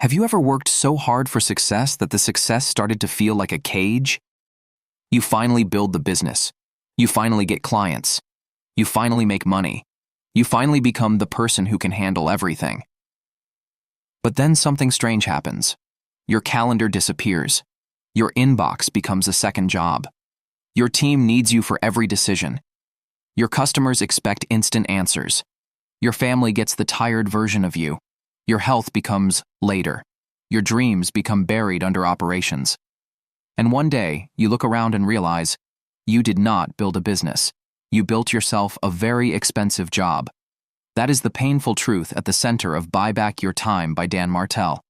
Have you ever worked so hard for success that the success started to feel like a cage? You finally build the business. You finally get clients. You finally make money. You finally become the person who can handle everything. But then something strange happens. Your calendar disappears. Your inbox becomes a second job. Your team needs you for every decision. Your customers expect instant answers. Your family gets the tired version of you. Your health becomes later. Your dreams become buried under operations. And one day, you look around and realize, you did not build a business. You built yourself a very expensive job. That is the painful truth at the center of Buyback Your Time by Dan Martell.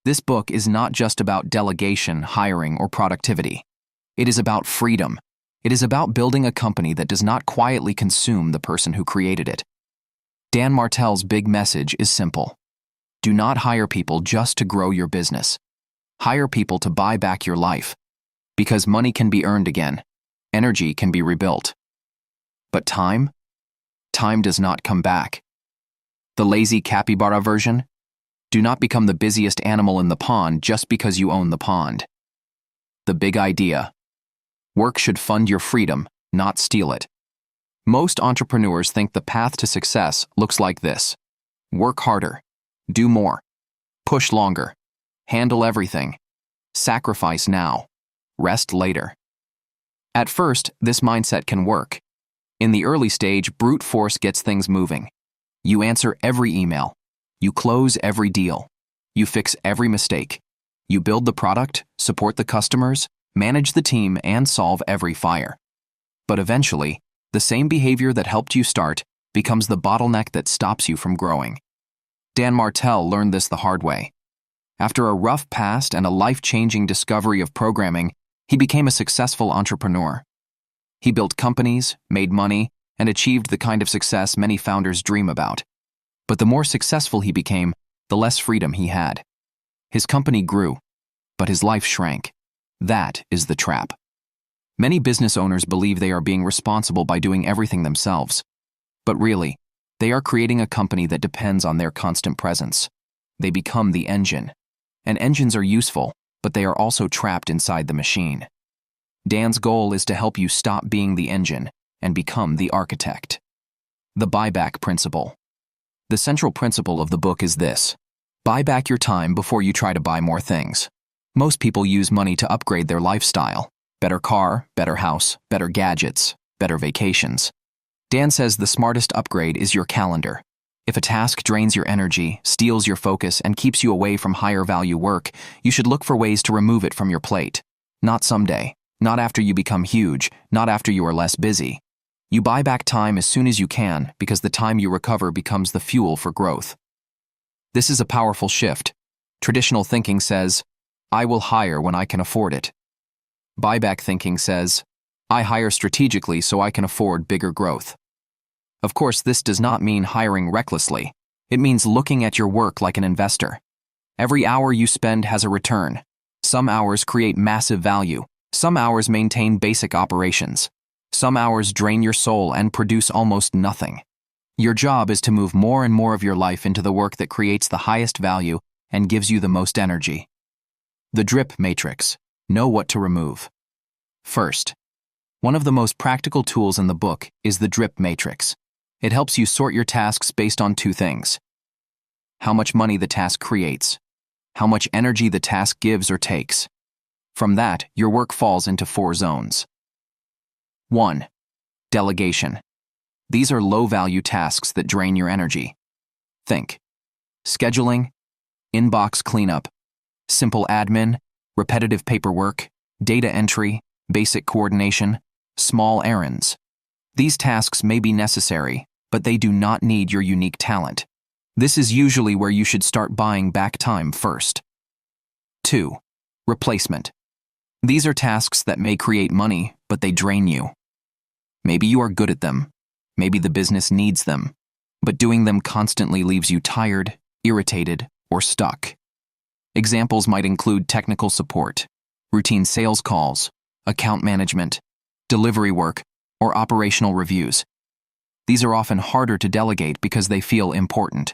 This book is not just about delegation, hiring, or productivity. It is about freedom. It is about building a company that does not quietly consume the person who created it. Dan Martell's big message is simple. Do not hire people just to grow your business. Hire people to buy back your life. Because money can be earned again. Energy can be rebuilt. But time? Time does not come back. The Lazy Capybara version? Do not become the busiest animal in the pond just because you own the pond. The big idea. Work should fund your freedom, not steal it. Most entrepreneurs think the path to success looks like this. Work harder. Do more. Push longer. Handle everything. Sacrifice now. Rest later. At first, this mindset can work. In the early stage, brute force gets things moving. You answer every email. You close every deal. You fix every mistake. You build the product, support the customers, manage the team, and solve every fire. But eventually, the same behavior that helped you start becomes the bottleneck that stops you from growing. Dan Martell learned this the hard way. After a rough past and a life-changing discovery of programming, he became a successful entrepreneur. He built companies, made money, and achieved the kind of success many founders dream about. But the more successful he became, the less freedom he had. His company grew, but his life shrank. That is the trap. Many business owners believe they are being responsible by doing everything themselves. But really, they are creating a company that depends on their constant presence. They become the engine. And engines are useful, but they are also trapped inside the machine. Dan's goal is to help you stop being the engine and become the architect. The Buyback Principle. The central principle of the book is this. Buy back your time before you try to buy more things. Most people use money to upgrade their lifestyle. Better car, better house, better gadgets, better vacations. Dan says the smartest upgrade is your calendar. If a task drains your energy, steals your focus, and keeps you away from higher value work, you should look for ways to remove it from your plate. Not someday. Not after you become huge. Not after you are less busy. You buy back time as soon as you can because the time you recover becomes the fuel for growth. This is a powerful shift. Traditional thinking says, I will hire when I can afford it. Buyback thinking says, I hire strategically so I can afford bigger growth. Of course, this does not mean hiring recklessly. It means looking at your work like an investor. Every hour you spend has a return. Some hours create massive value. Some hours maintain basic operations. Some hours drain your soul and produce almost nothing. Your job is to move more and more of your life into the work that creates the highest value and gives you the most energy. The drip matrix. Know what to remove. First, one of the most practical tools in the book is the drip matrix. It helps you sort your tasks based on two things. How much money the task creates. How much energy the task gives or takes. From that, your work falls into 4 zones. 1. Delegation. These are low-value tasks that drain your energy. Think. Scheduling, inbox cleanup, simple admin, repetitive paperwork, data entry, basic coordination, small errands. These tasks may be necessary, but they do not need your unique talent. This is usually where you should start buying back time first. 2. Replacement. These are tasks that may create money, but they drain you. Maybe you are good at them. Maybe the business needs them. But doing them constantly leaves you tired, irritated, or stuck. Examples might include technical support, routine sales calls, account management, delivery work, or operational reviews. These are often harder to delegate because they feel important.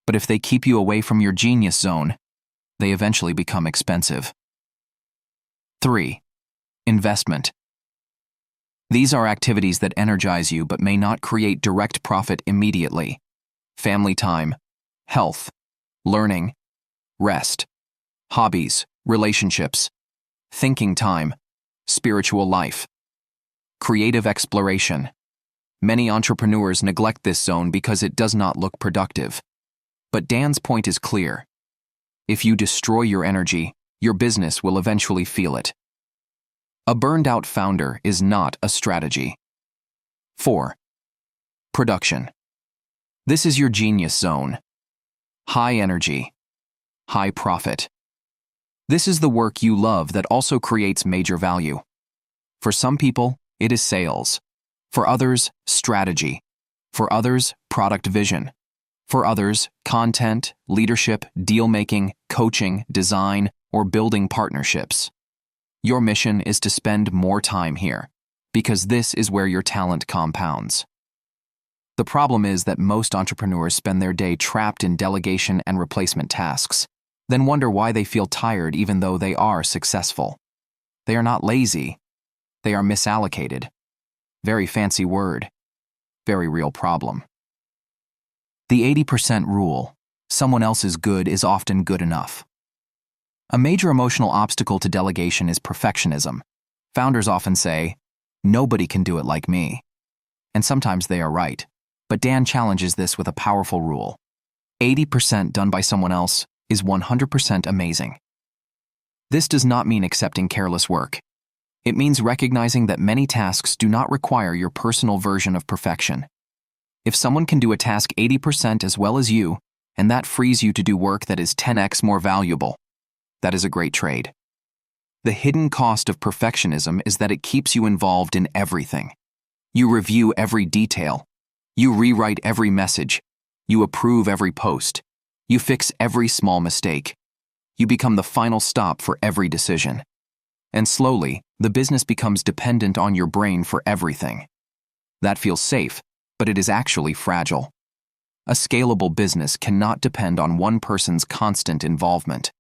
But if they keep you away from your genius zone, they eventually become expensive. 3. Investment. These are activities that energize you but may not create direct profit immediately. Family time, health, learning, rest, hobbies, relationships, thinking time, spiritual life, creative exploration. Many entrepreneurs neglect this zone because it does not look productive. But Dan's point is clear. If you destroy your energy, your business will eventually feel it. A burned-out founder is not a strategy. 4. Production. This is your genius zone. High energy, high profit. This is the work you love that also creates major value. For some people, it is sales. For others, strategy. For others, product vision. For others, content, leadership, deal-making, coaching, design, or building partnerships. Your mission is to spend more time here, because this is where your talent compounds. The problem is that most entrepreneurs spend their day trapped in delegation and replacement tasks, then wonder why they feel tired even though they are successful. They are not lazy. They are misallocated. Very fancy word. Very real problem. The 80% rule. Someone else's good is often good enough. A major emotional obstacle to delegation is perfectionism. Founders often say, "Nobody can do it like me." And sometimes they are right. But Dan challenges this with a powerful rule. 80% done by someone else is 100% amazing. This does not mean accepting careless work. It means recognizing that many tasks do not require your personal version of perfection. If someone can do a task 80% as well as you, and that frees you to do work that is 10x more valuable, that is a great trade. The hidden cost of perfectionism is that it keeps you involved in everything. You review every detail. You rewrite every message. You approve every post. You fix every small mistake. You become the final stop for every decision. And slowly, the business becomes dependent on your brain for everything. That feels safe, but it is actually fragile. A scalable business cannot depend on one person's constant involvement.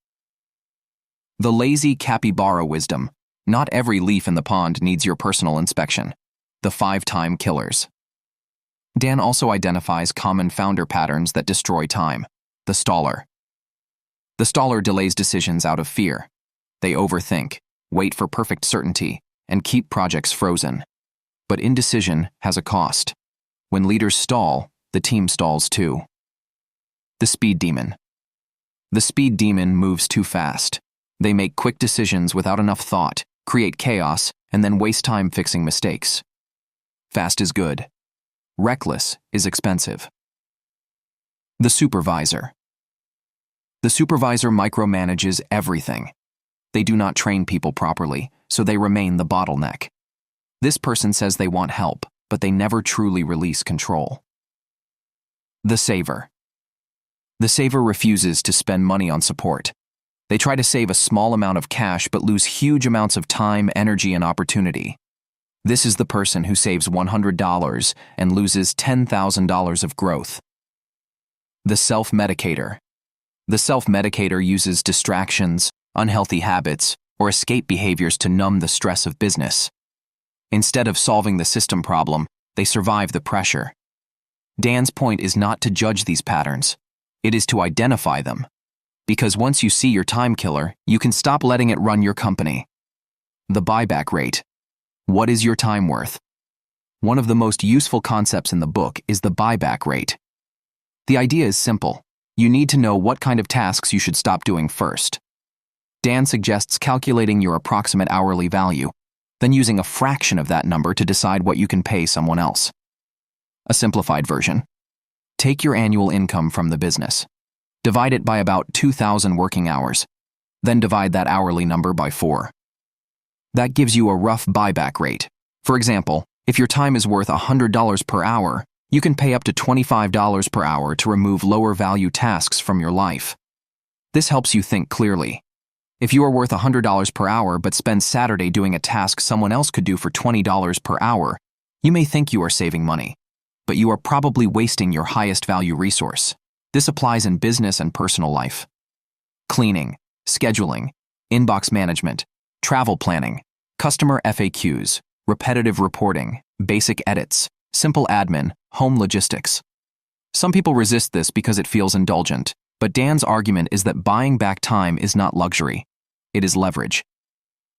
The lazy capybara wisdom. Not every leaf in the pond needs your personal inspection. The 5-time killers. Dan also identifies common founder patterns that destroy time. The staller. The staller delays decisions out of fear. They overthink, wait for perfect certainty, and keep projects frozen. But indecision has a cost. When leaders stall, the team stalls too. The speed demon. The speed demon moves too fast. They make quick decisions without enough thought, create chaos, and then waste time fixing mistakes. Fast is good. Reckless is expensive. The supervisor. The supervisor micromanages everything. They do not train people properly, so they remain the bottleneck. This person says they want help, but they never truly release control. The saver. The saver refuses to spend money on support. They try to save a small amount of cash but lose huge amounts of time, energy, and opportunity. This is the person who saves $100 and loses $10,000 of growth. The self-medicator. The self-medicator uses distractions, unhealthy habits, or escape behaviors to numb the stress of business. Instead of solving the system problem, they survive the pressure. Dan's point is not to judge these patterns. It is to identify them. Because once you see your time killer, you can stop letting it run your company. The buyback rate. What is your time worth? One of the most useful concepts in the book is the buyback rate. The idea is simple. You need to know what kind of tasks you should stop doing first. Dan suggests calculating your approximate hourly value, then using a fraction of that number to decide what you can pay someone else. A simplified version. Take your annual income from the business. Divide it by about 2,000 working hours. Then divide that hourly number by 4. That gives you a rough buyback rate. For example, if your time is worth $100 per hour, you can pay up to $25 per hour to remove lower value tasks from your life. This helps you think clearly. If you are worth $100 per hour but spend Saturday doing a task someone else could do for $20 per hour, you may think you are saving money, but you are probably wasting your highest value resource. This applies in business and personal life. Cleaning, scheduling, inbox management, travel planning, customer FAQs, repetitive reporting, basic edits, simple admin, home logistics. Some people resist this because it feels indulgent, but Dan's argument is that buying back time is not luxury. It is leverage.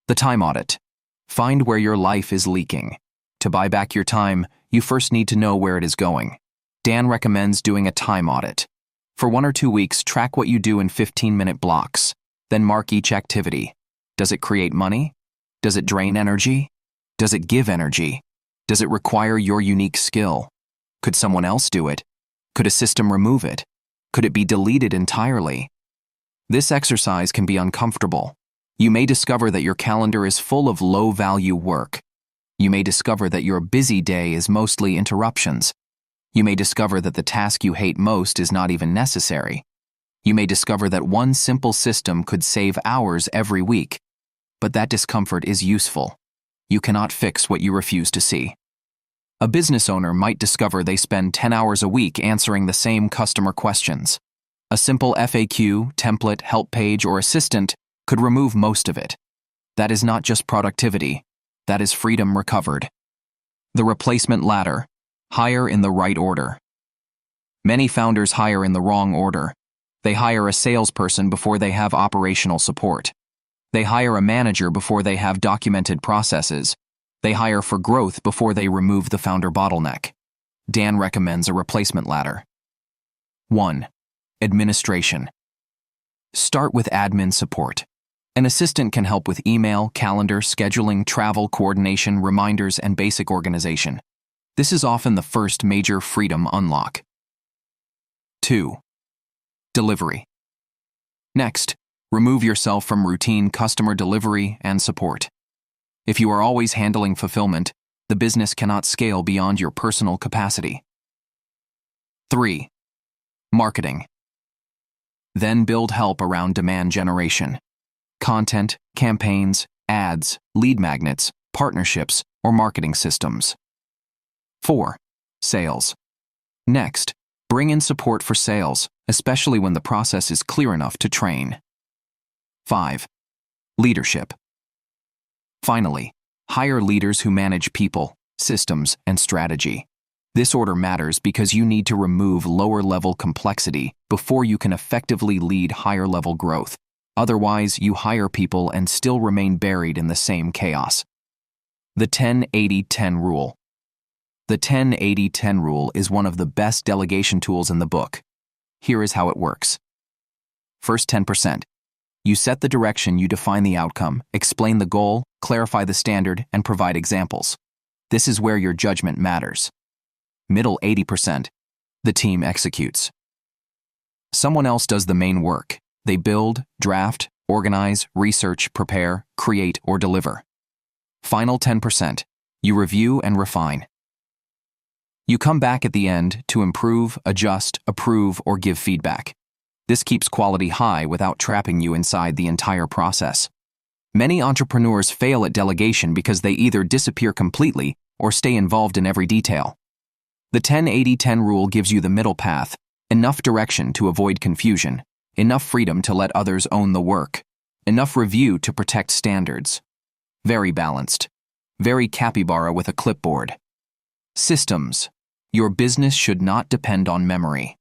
The time audit. Find where your life is leaking. To buy back your time, you first need to know where it is going. Dan recommends doing a time audit. For 1 or 2 weeks, track what you do in 15-minute blocks. Then mark each activity. Does it create money? Does it drain energy? Does it give energy? Does it require your unique skill? Could someone else do it? Could a system remove it? Could it be deleted entirely? This exercise can be uncomfortable. You may discover that your calendar is full of low-value work. You may discover that your busy day is mostly interruptions. You may discover that the task you hate most is not even necessary. You may discover that one simple system could save hours every week. But that discomfort is useful. You cannot fix what you refuse to see. A business owner might discover they spend 10 hours a week answering the same customer questions. A simple FAQ, template, help page, or assistant could remove most of it. That is not just productivity. That is freedom recovered. The replacement ladder. Hire in the right order. Many founders hire in the wrong order. They hire a salesperson before they have operational support. They hire a manager before they have documented processes. They hire for growth before they remove the founder bottleneck. Dan recommends a replacement ladder. 1. Administration. Start with admin support. An assistant can help with email, calendar, scheduling, travel, coordination, reminders, and basic organization. This is often the first major freedom unlock. 2. Delivery. Next, remove yourself from routine customer delivery and support. If you are always handling fulfillment, the business cannot scale beyond your personal capacity. 3. Marketing. Then build help around demand generation. Content, campaigns, ads, lead magnets, partnerships, or marketing systems. 4. Sales. Next, bring in support for sales, especially when the process is clear enough to train. 5. Leadership. Finally, hire leaders who manage people, systems, and strategy. This order matters because you need to remove lower-level complexity before you can effectively lead higher-level growth. Otherwise, you hire people and still remain buried in the same chaos. The 10-80-10 rule. The 10-80-10 rule is one of the best delegation tools in the book. Here is how it works. First 10%. You set the direction, you define the outcome, explain the goal, clarify the standard, and provide examples. This is where your judgment matters. Middle 80%. The team executes. Someone else does the main work. They build, draft, organize, research, prepare, create, or deliver. Final 10%. You review and refine. You come back at the end to improve, adjust, approve, or give feedback. This keeps quality high without trapping you inside the entire process. Many entrepreneurs fail at delegation because they either disappear completely or stay involved in every detail. The 10-80-10 rule gives you the middle path, enough direction to avoid confusion, enough freedom to let others own the work, enough review to protect standards. Very balanced. Very capybara with a clipboard. Systems. Your business should not depend on memory.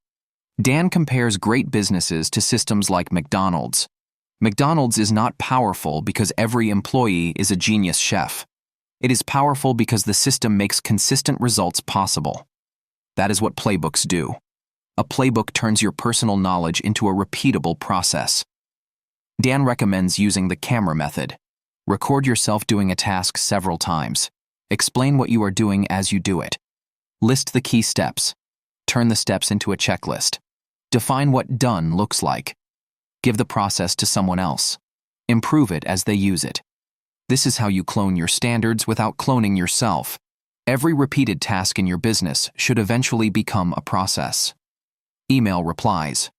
Dan compares great businesses to systems like McDonald's. McDonald's is not powerful because every employee is a genius chef. It is powerful because the system makes consistent results possible. That is what playbooks do. A playbook turns your personal knowledge into a repeatable process. Dan recommends using the camera method. Record yourself doing a task several times. Explain what you are doing as you do it. List the key steps. Turn the steps into a checklist. Define what done looks like. Give the process to someone else. Improve it as they use it. This is how you clone your standards without cloning yourself. Every repeated task in your business should eventually become a process. Email replies,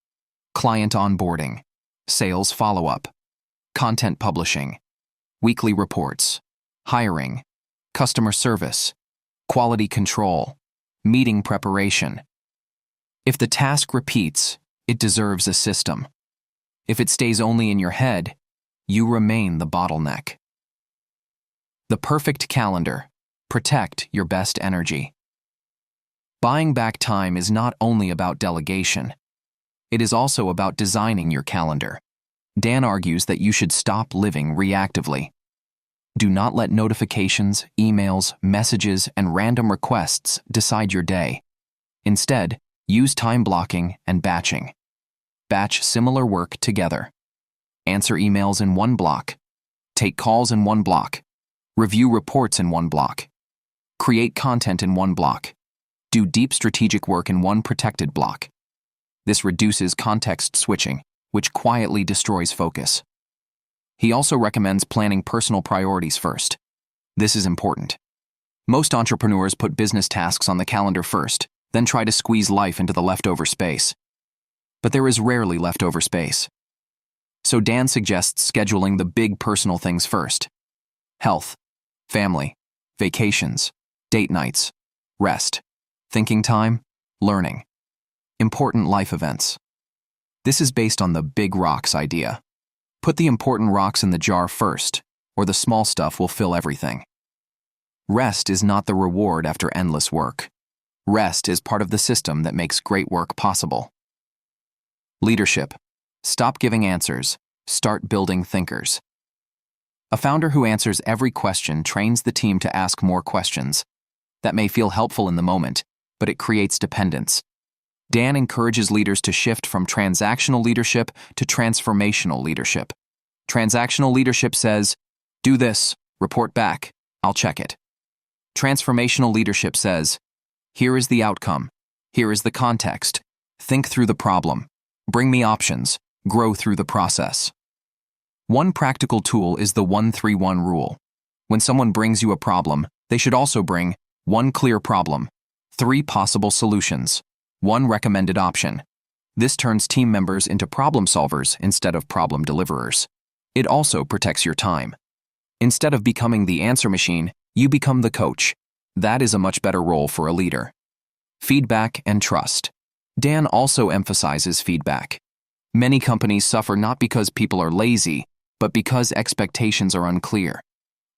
client onboarding, sales follow-up, content publishing, weekly reports, hiring, customer service, quality control, meeting preparation. If the task repeats, It deserves a system. If it stays only in your head, you remain the bottleneck. The perfect calendar. Protect your best energy. Buying back time is not only about delegation. It is also about designing your calendar. Dan argues that you should stop living reactively. Do not let notifications, emails, messages, and random requests decide your day. Instead, use time blocking and batching. Batch similar work together. Answer emails in one block. Take calls in one block. Review reports in one block. Create content in one block. Do deep strategic work in one protected block. This reduces context switching, which quietly destroys focus. He also recommends planning personal priorities first. This is important. Most entrepreneurs put business tasks on the calendar first, then try to squeeze life into the leftover space. But there is rarely leftover space. So Dan suggests scheduling the big personal things first. Health, family, vacations, date nights, rest, thinking time, learning, important life events. This is based on the big rocks idea. Put the important rocks in the jar first, or the small stuff will fill everything. Rest is not the reward after endless work. Rest is part of the system that makes great work possible. Leadership. Stop giving answers. Start building thinkers. A founder who answers every question trains the team to ask more questions. That may feel helpful in the moment, but it creates dependence. Dan encourages leaders to shift from transactional leadership to transformational leadership. Transactional leadership says, do this, report back, I'll check it. Transformational leadership says, here is the outcome, here is the context, think through the problem, bring me options, grow through the process. One practical tool is the 1-3-1 rule. When someone brings you a problem, they should also bring 1 clear problem, 3 possible solutions, 1 recommended option. This turns team members into problem solvers instead of problem deliverers. It also protects your time. Instead of becoming the answer machine, you become the coach. That is a much better role for a leader. Feedback and trust. Dan also emphasizes feedback. Many companies suffer not because people are lazy, but because expectations are unclear.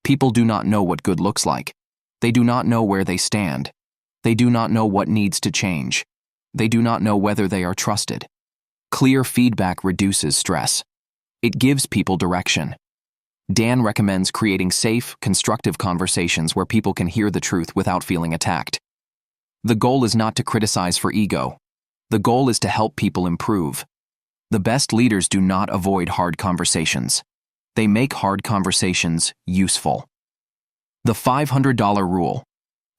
People do not know what good looks like. They do not know where they stand. They do not know what needs to change. They do not know whether they are trusted. Clear feedback reduces stress. It gives people direction. Dan recommends creating safe, constructive conversations where people can hear the truth without feeling attacked. The goal is not to criticize for ego. The goal is to help people improve. The best leaders do not avoid hard conversations. They make hard conversations useful. The $500 rule.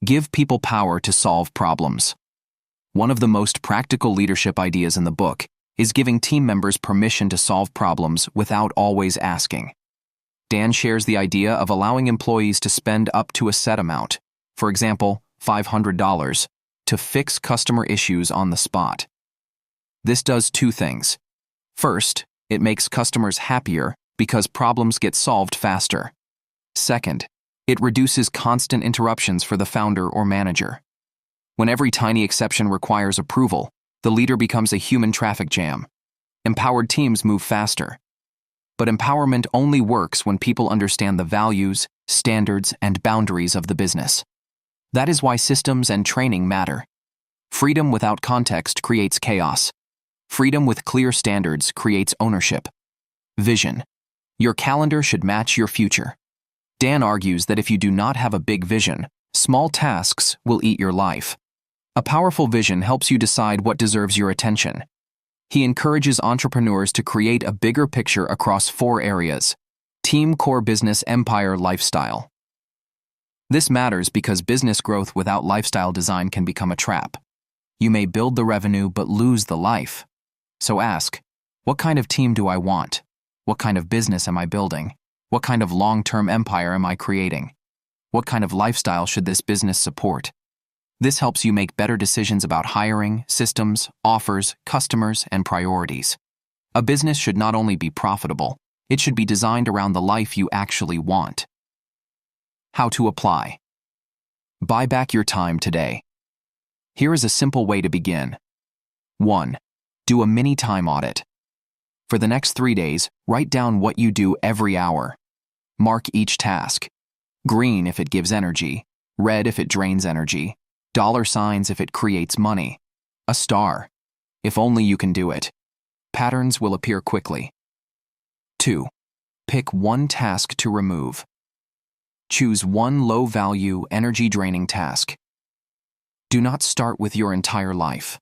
Give people power to solve problems. One of the most practical leadership ideas in the book is giving team members permission to solve problems without always asking. Dan shares the idea of allowing employees to spend up to a set amount, for example, $500, to fix customer issues on the spot. This does 2 things. First, it makes customers happier because problems get solved faster. Second, it reduces constant interruptions for the founder or manager. When every tiny exception requires approval, the leader becomes a human traffic jam. Empowered teams move faster. But empowerment only works when people understand the values, standards, and boundaries of the business. That is why systems and training matter. Freedom without context creates chaos. Freedom with clear standards creates ownership. Vision. Your calendar should match your future. Dan argues that if you do not have a big vision, small tasks will eat your life. A powerful vision helps you decide what deserves your attention. He encourages entrepreneurs to create a bigger picture across 4 areas: team, core business, empire, lifestyle. This matters because business growth without lifestyle design can become a trap. You may build the revenue but lose the life. So ask, what kind of team do I want? What kind of business am I building? What kind of long-term empire am I creating? What kind of lifestyle should this business support? This helps you make better decisions about hiring, systems, offers, customers, and priorities. A business should not only be profitable, it should be designed around the life you actually want. How to apply. Buy back your time today. Here is a simple way to begin. 1. Do a mini time audit. For the next 3 days, write down what you do every hour. Mark each task. Green if it gives energy, red if it drains energy, $signs if it creates money, a star. If only you can do it. Patterns will appear quickly. 2. Pick one task to remove. Choose one low-value, energy-draining task. Do not start with your entire life.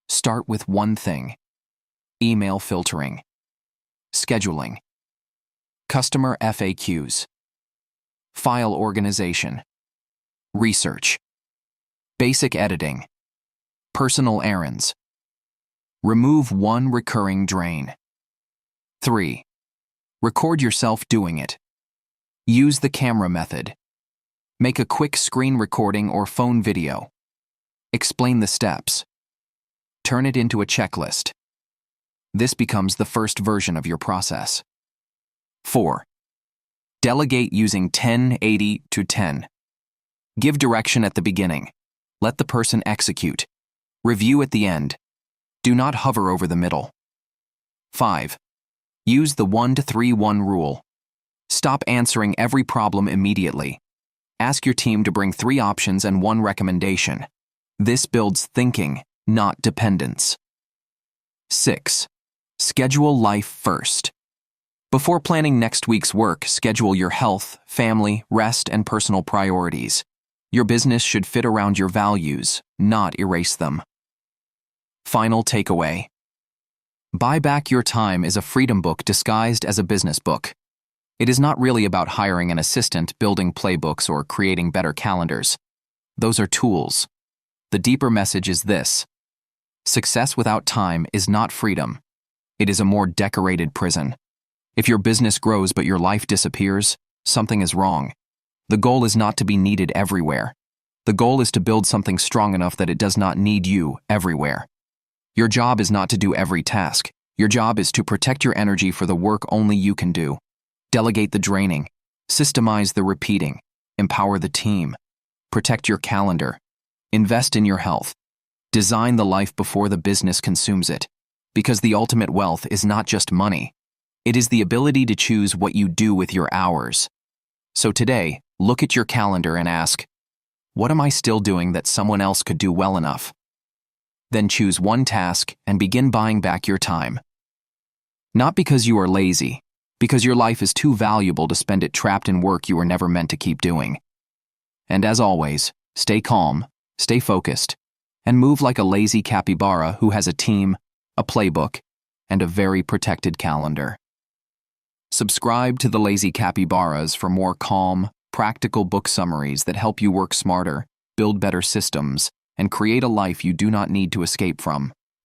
Start with one thing. Email filtering. Scheduling. Customer FAQs. File organization. Research. Basic editing. Personal errands. Remove one recurring drain. 3. Record yourself doing it. Use the camera method. Make a quick screen recording or phone video. Explain the steps. Turn it into a checklist. This becomes the first version of your process. 4. Delegate using 10-80-10. Give direction at the beginning. Let the person execute. Review at the end. Do not hover over the middle. 5. Use the 1-3-1 rule. Stop answering every problem immediately. Ask your team to bring 3 options and 1 recommendation. This builds thinking, not dependence. 6. Schedule life first. Before planning next week's work, schedule your health, family, rest, and personal priorities. Your business should fit around your values, not erase them. Final takeaway. Buy Back Your Time is a freedom book disguised as a business book. It is not really about hiring an assistant, building playbooks, or creating better calendars. Those are tools. The deeper message is this: success without time is not freedom. It is a more decorated prison. If your business grows but your life disappears, something is wrong. The goal is not to be needed everywhere. The goal is to build something strong enough that it does not need you everywhere. Your job is not to do every task. Your job is to protect your energy for the work only you can do. Delegate the draining. Systemize the repeating. Empower the team. Protect your calendar. Invest in your health. Design the life before the business consumes it. Because the ultimate wealth is not just money. It is the ability to choose what you do with your hours. So today, look at your calendar and ask, what am I still doing that someone else could do well enough? Then choose one task and begin buying back your time. Not because you are lazy, because your life is too valuable to spend it trapped in work you were never meant to keep doing. And as always, stay calm, stay focused, and move like a lazy capybara who has a team, a playbook, and a very protected calendar. Subscribe to the Lazy Capybaras for more calm, practical book summaries that help you work smarter, build better systems, and create a life you do not need to escape from.